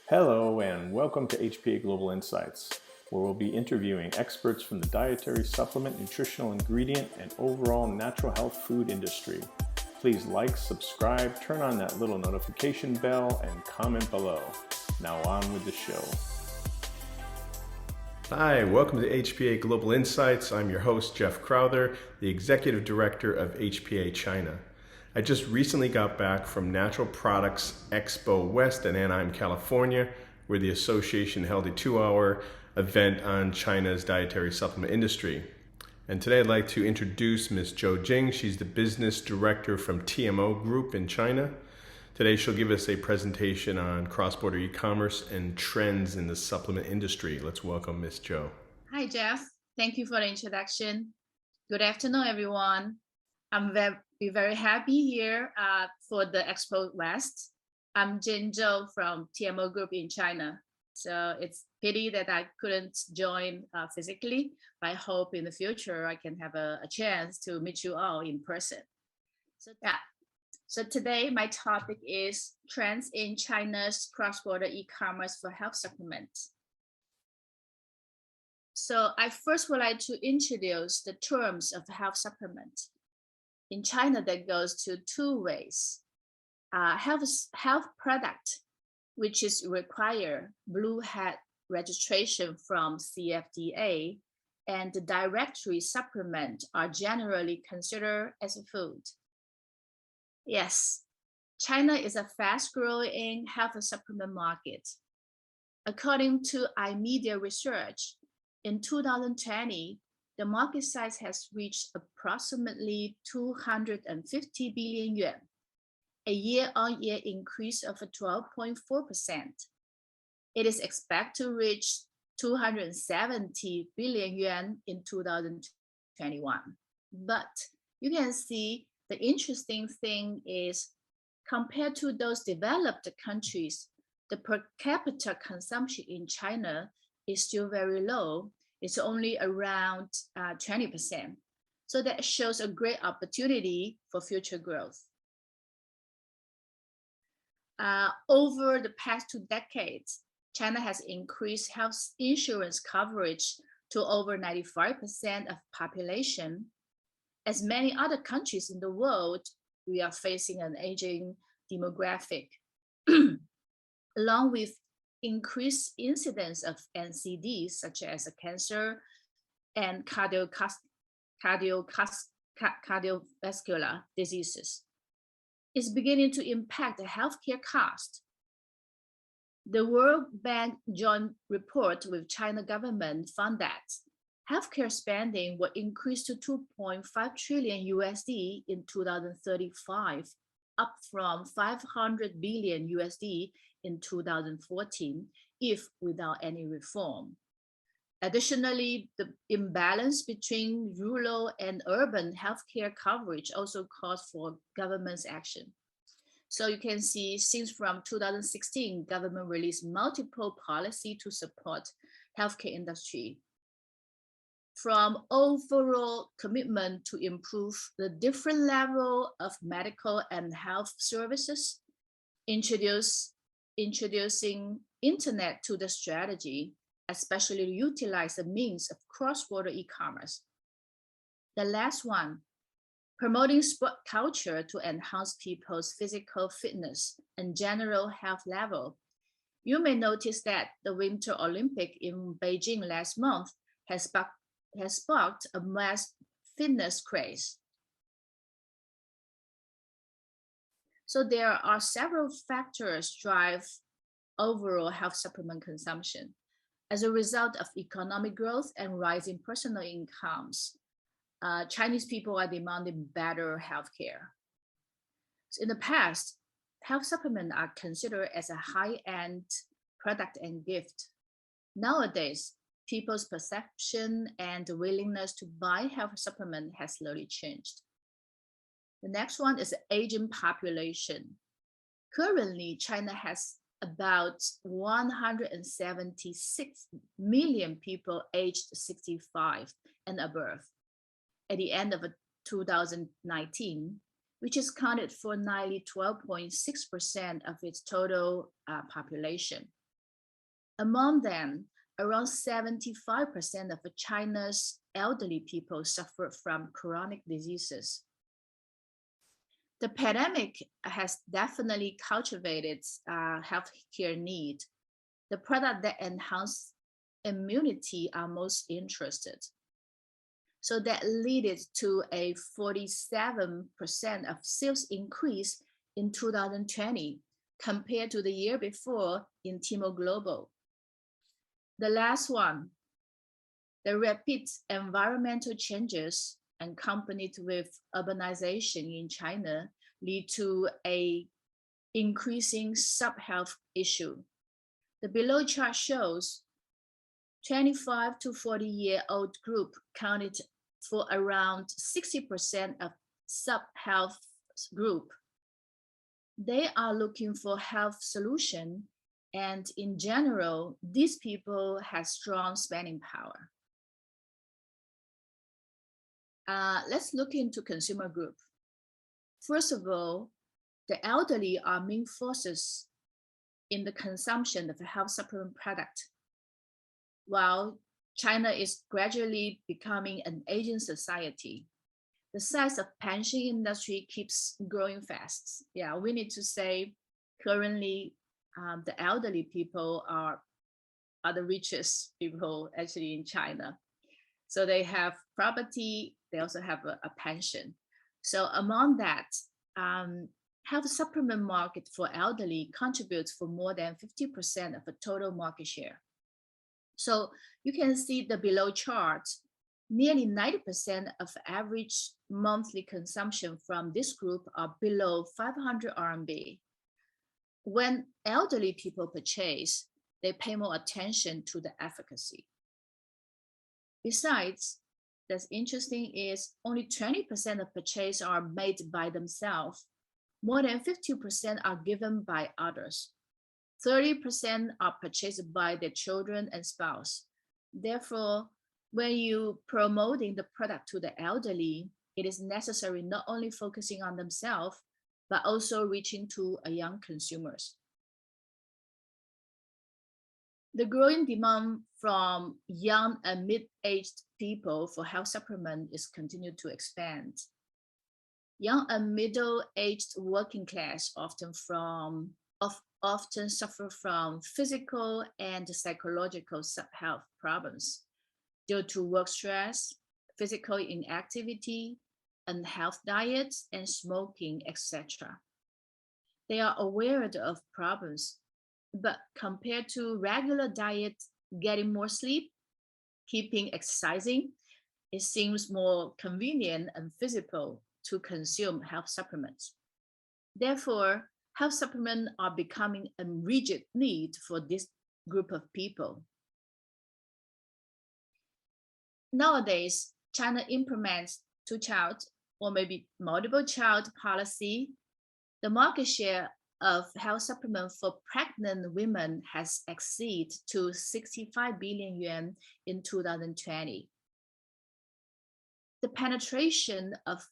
Hello and welcome to HPA-Global Insights, where we'll be interviewing experts from the dietary, supplement, nutritional ingredient, and overall natural health food industry. Please like, subscribe, turn on that little notification bell, and comment below. Now on with the show. Hi, welcome to HPA Global Insights. I'm your host, Jeff Crowther, the Executive Director of HPA-China. I just recently got back from Natural Products Expo West in Anaheim, California, where the association held a 2-hour event on China's dietary supplement industry. And today I'd like to introduce Ms. Zhou Jing. She's the Business Director from TMO Group in China. Today she'll give us a presentation on cross-border e-commerce and trends in the supplement industry. Let's welcome Ms. Zhou. Hi, Jeff. Thank you for the introduction. Good afternoon, everyone. I'm very happy here for the Expo West. I'm Jin Zhou from TMO Group in China. So it's pity that I couldn't join physically, but I hope in the future I can have a chance to meet you all in person. So today my topic is trends in China's cross-border e-commerce for health supplements. So I first would like to introduce the terms of health supplement. In China, that goes to two ways. Health product, which is require blue hat registration from CFDA, and the directory supplement are generally considered as a food. Yes, China is a fast-growing health supplement market. According to iMedia research, in 2020, the market size has reached approximately 250 billion yuan, a year-on-year increase of 12.4%. It is expected to reach 270 billion yuan in 2021. But you can see the interesting thing is, compared to those developed countries, the per capita consumption in China is still very low. It's only around 20%. So that shows a great opportunity for future growth. Over the past 2 decades, China has increased health insurance coverage to over 95% of population. As many other countries in the world, we are facing an aging demographic, along with increased incidence of NCDs such as cancer and cardiovascular diseases. It's beginning to impact the healthcare cost. The World Bank joint report with China government found that healthcare spending will increase to 2.5 trillion USD in 2035, up from 500 billion USD in 2014, if without any reform. Additionally, the imbalance between rural and urban healthcare coverage also calls for government's action. So you can see, since from 2016, government released multiple policies to support healthcare industry. From overall commitment to improve the different level of medical and health services, introducing internet to the strategy, especially to utilize the means of cross-border e-commerce. The last one, promoting sport culture to enhance people's physical fitness and general health level. You may notice that the Winter Olympic in Beijing last month has sparked a mass fitness craze. So there are several factors drive overall health supplement consumption. As a result of economic growth and rising personal incomes, Chinese people are demanding better healthcare. So in the past, health supplements are considered as a high-end product and gift. Nowadays, people's perception and willingness to buy health supplement has slowly changed. The next one is the aging population. Currently, China has about 176 million people aged 65 and above at the end of 2019, which is counted for nearly 12.6% of its total population. Among them, around 75% of China's elderly people suffer from chronic diseases. The pandemic has definitely cultivated healthcare need. The product that enhance immunity are most interested. So that led to a 47% of sales increase in 2020 compared to the year before in Tmall Global. The last one, the rapid environmental changes accompanied with urbanization in China lead to a increasing sub-health issue. The below chart shows 25 to 40-year-old group counted for around 60% of sub-health group. They are looking for health solution, and in general, these people have strong spending power. Let's look into consumer group. First of all, the elderly are main forces in the consumption of health supplement product. While China is gradually becoming an aging society, the size of pension industry keeps growing fast. Yeah, we need to say currently the elderly people are the richest people actually in China. So they have property, they also have a pension. So among that, health supplement market for elderly contributes for more than 50% of the total market share. So you can see the below chart, nearly 90% of average monthly consumption from this group are below 500 RMB. When elderly people purchase, they pay more attention to the efficacy. Besides, that's interesting is only 20% of purchase are made by themselves. More than 50% are given by others. 30% are purchased by their children and spouse. Therefore, when you promoting the product to the elderly, it is necessary not only focusing on themselves, but also reaching to young consumers. The growing demand from young and mid-aged people for health supplement is continued to expand. Young and middle-aged working class often suffer from physical and psychological health problems due to work stress, physical inactivity, unhealthy diets, and smoking, etc. They are aware of problems, but compared to regular diet, getting more sleep, keeping exercising, it seems more convenient and feasible to consume health supplements. Therefore, health supplements are becoming a rigid need for this group of people. Nowadays, China implements two-child or maybe multiple-child policy. The market share of health supplement for pregnant women has exceeded to 65 billion yuan in 2020. The penetration of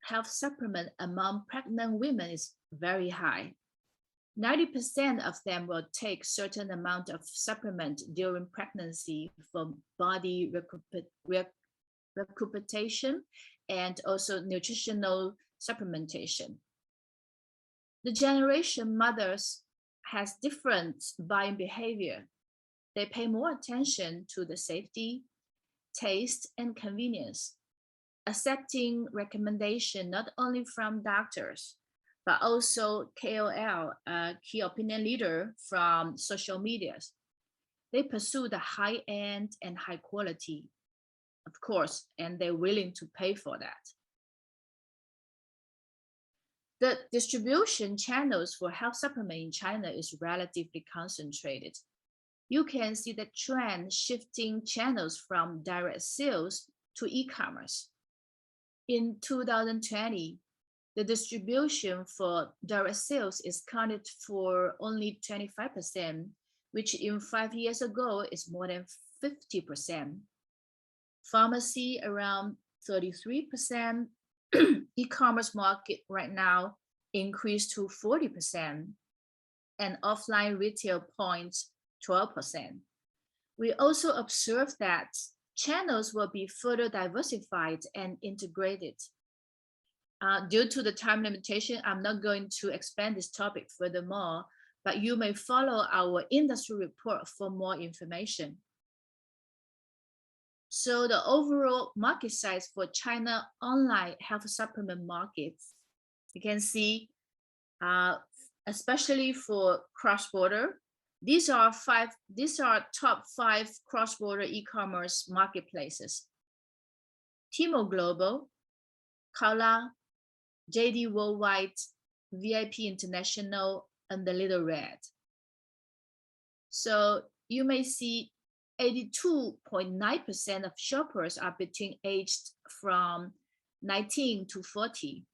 health supplement among pregnant women is very high. 90% of them will take certain amount of supplement during pregnancy for body recuperation and also nutritional supplementation. The generation mothers has different buying behavior. They pay more attention to the safety, taste, and convenience, accepting recommendation not only from doctors, but also KOL, key opinion leader from social medias. They pursue the high end and high quality, of course, and they're willing to pay for that. The distribution channels for health supplement in China is relatively concentrated. You can see the trend shifting channels from direct sales to e-commerce. In 2020, the distribution for direct sales is counted for only 25%, which in 5 years ago is more than 50%. Pharmacy around 33%, e-commerce market right now increased to 40%, and offline retail points 12%. We also observe that channels will be further diversified and integrated. Due to the time limitation, I'm not going to expand this topic furthermore, but you may follow our industry report for more information. So the overall market size for China online health supplement markets, you can see, especially for cross-border, these are top 5 cross-border e-commerce marketplaces: Tmall Global, Kaola, JD Worldwide, VIP International, and the Little Red. So you may see 82.9% of shoppers are between aged from 19 to 40.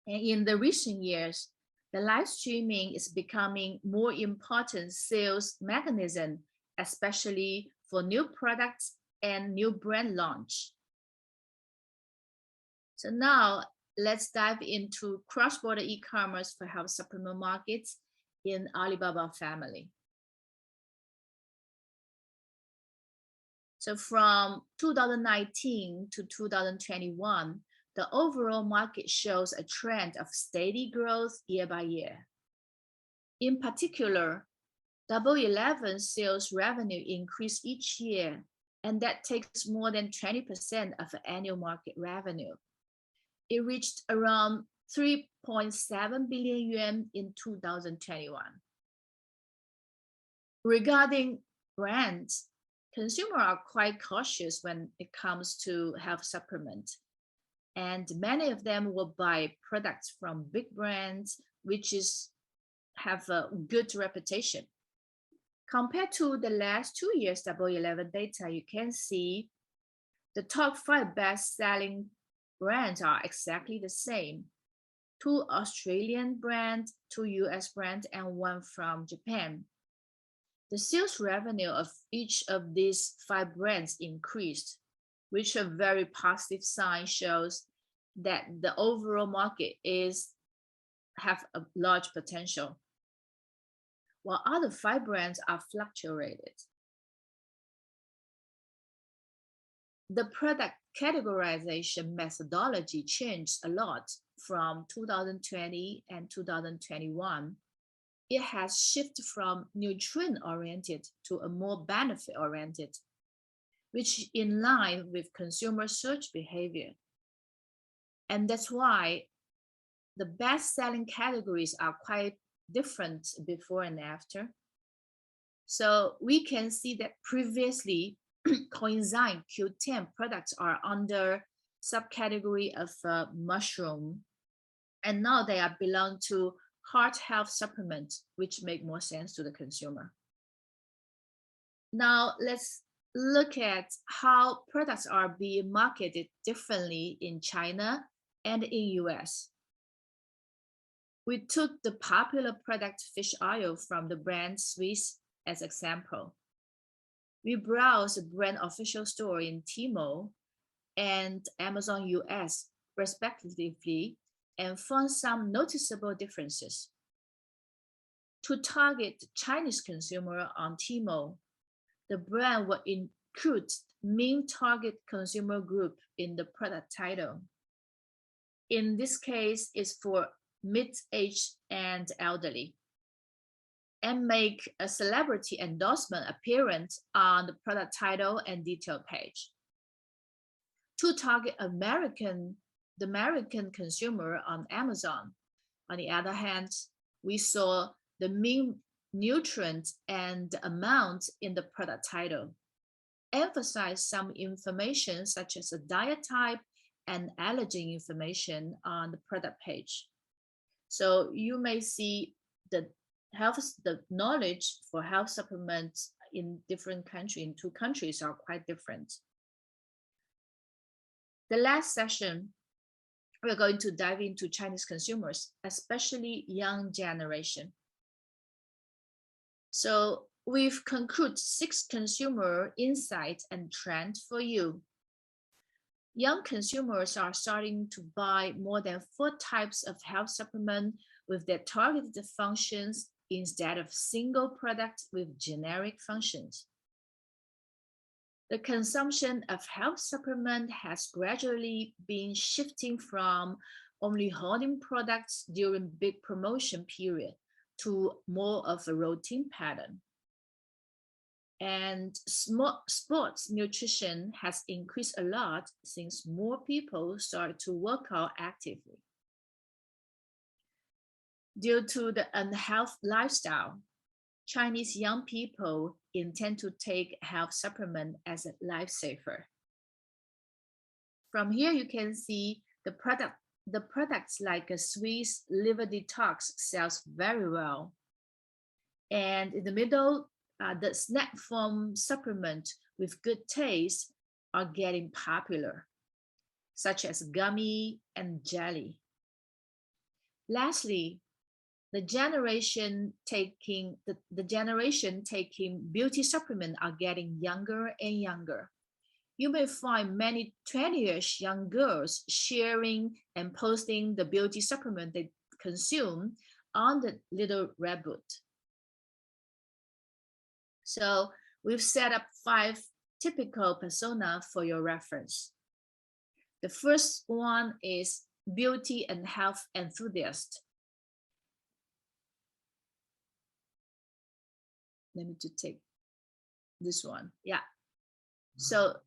And in the recent years, the live streaming is becoming more important sales mechanism, especially for new products and new brand launch. So now let's dive into cross-border e-commerce for health supplement markets in Alibaba family. So from 2019 to 2021, the overall market shows a trend of steady growth year by year. In particular, Double 11 sales revenue increased each year, and that takes more than 20% of annual market revenue. It reached around 3.7 billion yuan in 2021. Regarding brands, consumers are quite cautious when it comes to health supplements, and many of them will buy products from big brands, which have a good reputation. Compared to the last 2 years Double 11 data, you can see the top 5 best-selling brands are exactly the same: 2 Australian brands, 2 US brands, and 1 from Japan. The sales revenue of each of these 5 brands increased, which a very positive sign, shows that the overall market have a large potential, while other 5 brands are fluctuated. The product categorization methodology changed a lot from 2020 and 2021. It has shifted from nutrient-oriented to a more benefit-oriented, which is in line with consumer search behavior. And that's why the best-selling categories are quite different before and after. So we can see that previously, coenzyme Q10 products are under subcategory of mushroom, and now they are belong to heart health supplements, which make more sense to the consumer. Now let's look at how products are being marketed differently in China and in US. We took the popular product fish oil from the brand Swiss as example. We browsed the brand official store in Tmall and Amazon US respectively, and found some noticeable differences. To target Chinese consumer on Tmall, the brand will include main target consumer group in the product title. In this case, it's for mid-aged and elderly, and make a celebrity endorsement appearance on the product title and detail page. To target the American consumer on Amazon, on the other hand, we saw the mean nutrient and amount in the product title, emphasize some information such as a diet type and allergen information on the product page. So you may see the knowledge for health supplements in different countries, in 2 countries, are quite different. The last session, we're going to dive into Chinese consumers, especially young generation. So we've concluded 6 consumer insights and trends for you. Young consumers are starting to buy more than 4 types of health supplement with their targeted functions instead of single products with generic functions. The consumption of health supplement has gradually been shifting from only holding products during big promotion period to more of a routine pattern. And sports nutrition has increased a lot since more people start to work out actively. Due to the unhealthy lifestyle, Chinese young people intend to take health supplement as a lifesaver. From here, you can see the products like a Swiss liver detox sells very well. And in the middle, the snack form supplement with good taste are getting popular, such as gummy and jelly. Lastly, the generation taking beauty supplement are getting younger and younger. You may find many 20-ish young girls sharing and posting the beauty supplement they consume on the Little Red Book. So we've set up 5 typical persona for your reference. The first one is beauty and health enthusiast. Let me just take this one. Yeah. So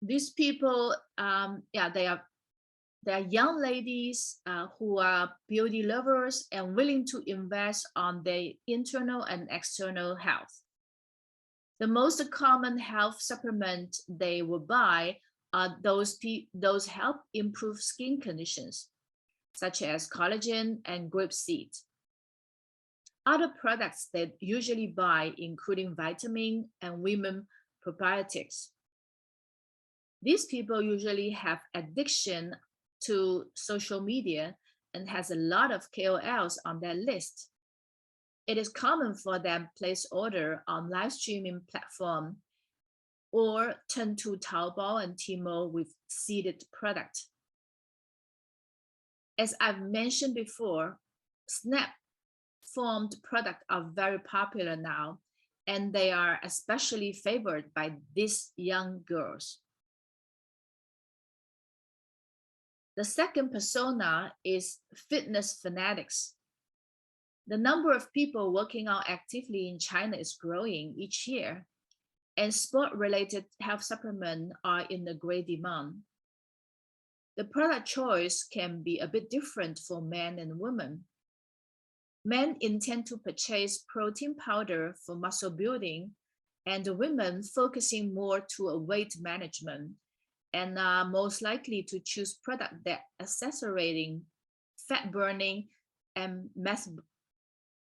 these people, they are young ladies who are beauty lovers and willing to invest on their internal and external health. The most common health supplement they will buy are those help improve skin conditions, such as collagen and grapeseed. Other products they usually buy including vitamin and women probiotics. These people usually have addiction to social media and has a lot of KOLs on their list. It is common for them to place order on live streaming platform or turn to Taobao and Tmall with seeded product. As I've mentioned before, snap formed products are very popular now, and they are especially favored by these young girls. The second persona is fitness fanatics. The number of people working out actively in China is growing each year, and sport-related health supplements are in a great demand. The product choice can be a bit different for men and women. Men intend to purchase protein powder for muscle building, and the women focusing more to a weight management and are most likely to choose products that accelerating fat burning and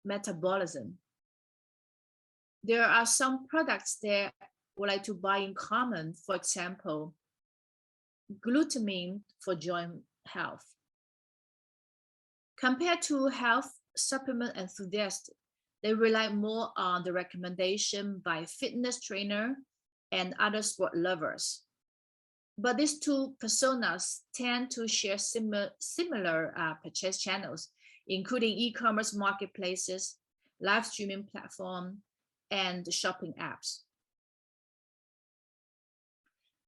metabolism. There are some products that would like to buy in common, for example, glutamine for joint health. Compared to health supplement enthusiasts, they rely more on the recommendation by fitness trainer and other sport lovers. But these two personas tend to share similar purchase channels, including e-commerce marketplaces, live streaming platform, and shopping apps.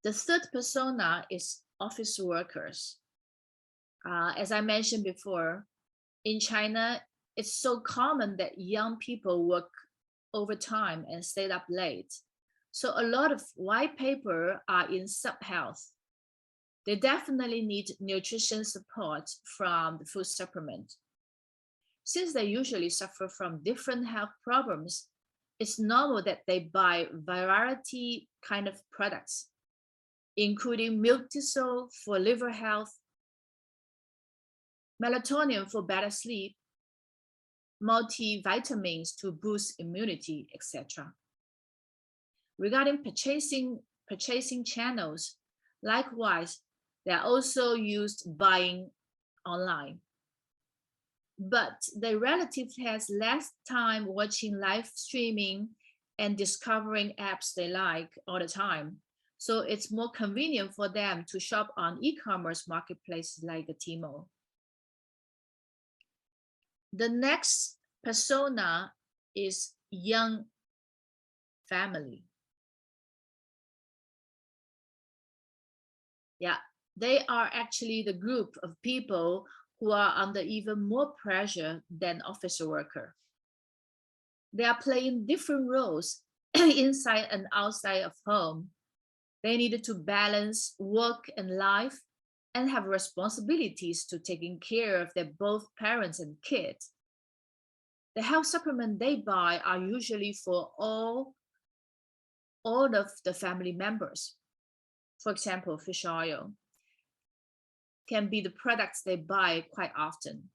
The third persona is office workers. As I mentioned before, in China, it's so common that young people work overtime and stay up late. So a lot of white paper are in sub-health. They definitely need nutrition support from the food supplement. Since they usually suffer from different health problems, it's normal that they buy variety kind of products, including milk thistle for liver health, melatonin for better sleep, multivitamins to boost immunity, etc. Regarding purchasing channels, likewise, they are also used buying online. But the relative has less time watching live streaming and discovering apps they like all the time. So it's more convenient for them to shop on e-commerce marketplaces like Tmall. The next persona is young family. Yeah, they are actually the group of people who are under even more pressure than office worker. They are playing different roles inside and outside of home. They needed to balance work and life and have responsibilities to taking care of their both parents and kids. The health supplement they buy are usually for all of the family members. For example, fish oil can be the products they buy quite often.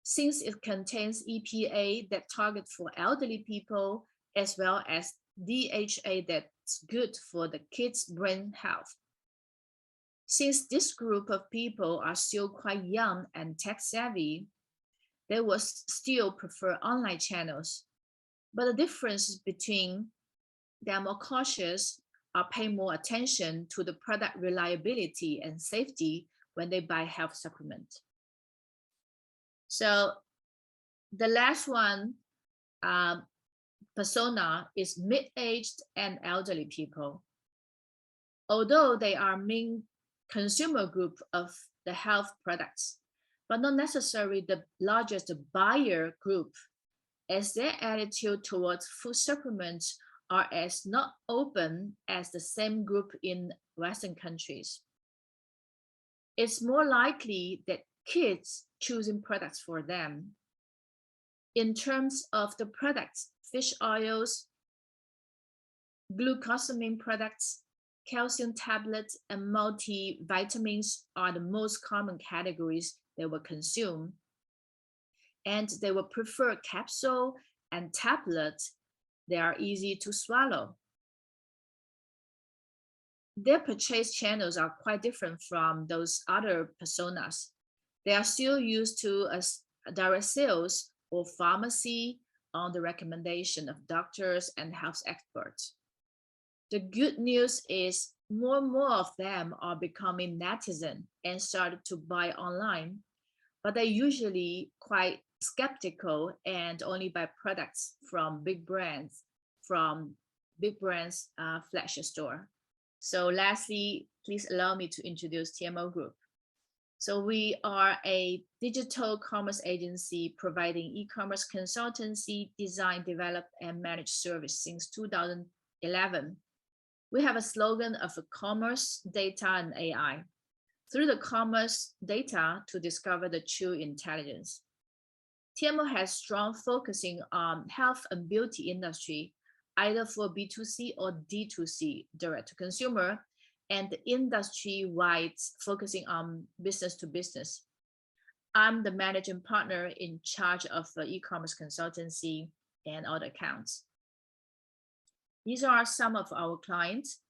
Since it contains EPA that target for elderly people, as well as DHA that's good for the kids' brain health. Since this group of people are still quite young and tech savvy, they will still prefer online channels. But the difference between they are more cautious or pay more attention to the product reliability and safety when they buy health supplement. So the last one persona is mid-aged and elderly people. Although they are main consumer group of the health products, but not necessarily the largest buyer group, as their attitude towards food supplements are as not open as the same group in Western countries. It's more likely that kids choosing products for them. In terms of the products, fish oils, glucosamine products, calcium tablets, and multivitamins are the most common categories they will consume. And they will prefer capsule and tablets. They are easy to swallow. Their purchase channels are quite different from those other personas. They are still used to direct sales or pharmacy on the recommendation of doctors and health experts. The good news is more and more of them are becoming netizen and started to buy online, but they're usually quite skeptical and only buy products from big brands, flagship store. So lastly, please allow me to introduce TMO Group. So we are a digital commerce agency providing e-commerce consultancy, design, develop, and manage service since 2011. We have a slogan of commerce, data, and AI. Through the commerce data to discover the true intelligence. TMO has strong focusing on health and beauty industry, either for B2C or D2C, direct to consumer, and industry-wide focusing on business to business. I'm the managing partner in charge of e-commerce consultancy and other accounts. These are some of our clients.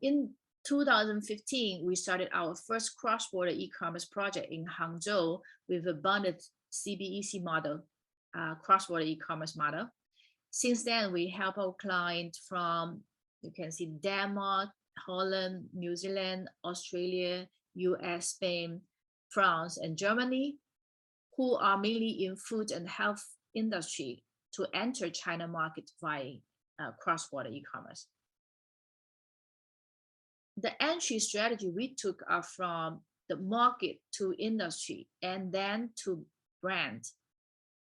In 2015, we started our first cross-border e-commerce project in Hangzhou with a bundled CBEC model, cross-border e-commerce model. Since then, we help our clients from, you can see Denmark, Holland, New Zealand, Australia, US, Spain, France, and Germany, who are mainly in food and health industry to enter China market via cross-border e-commerce. The entry strategy we took are from the market to industry and then to brand,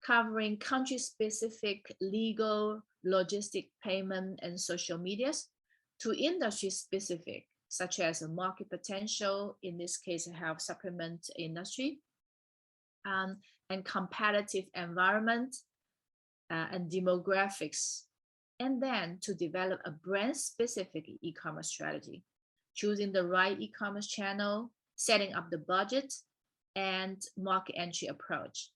covering country-specific legal, logistic, payment, and social medias, to industry-specific, such as a market potential, in this case, a health supplement industry, and competitive environment, and demographics, and then to develop a brand-specific e-commerce strategy, choosing the right e-commerce channel, setting up the budget, and market entry approach.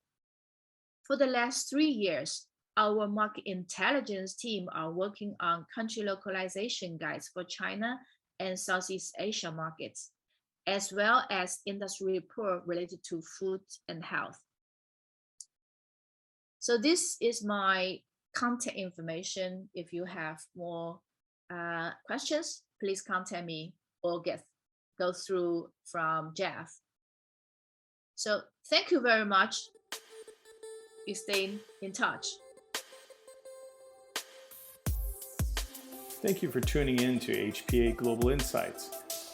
For the last 3 years, our market intelligence team are working on country localization guides for China and Southeast Asia markets, as well as industry report related to food and health. So this is my contact information. If you have more questions, please contact me or go through from Jeff. So thank you very much. You stay in touch. Thank you for tuning in to HPA Global Insights.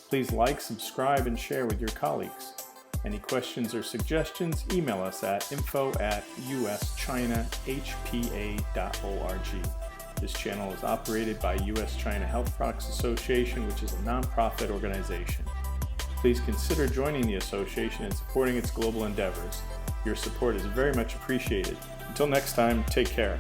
Please like, subscribe, and share with your colleagues. Any questions or suggestions, email us at info@uschinahpa.org. This channel is operated by US China Health Products Association, which is a nonprofit organization. Please consider joining the association and supporting its global endeavors. Your support is very much appreciated. Until next time, take care.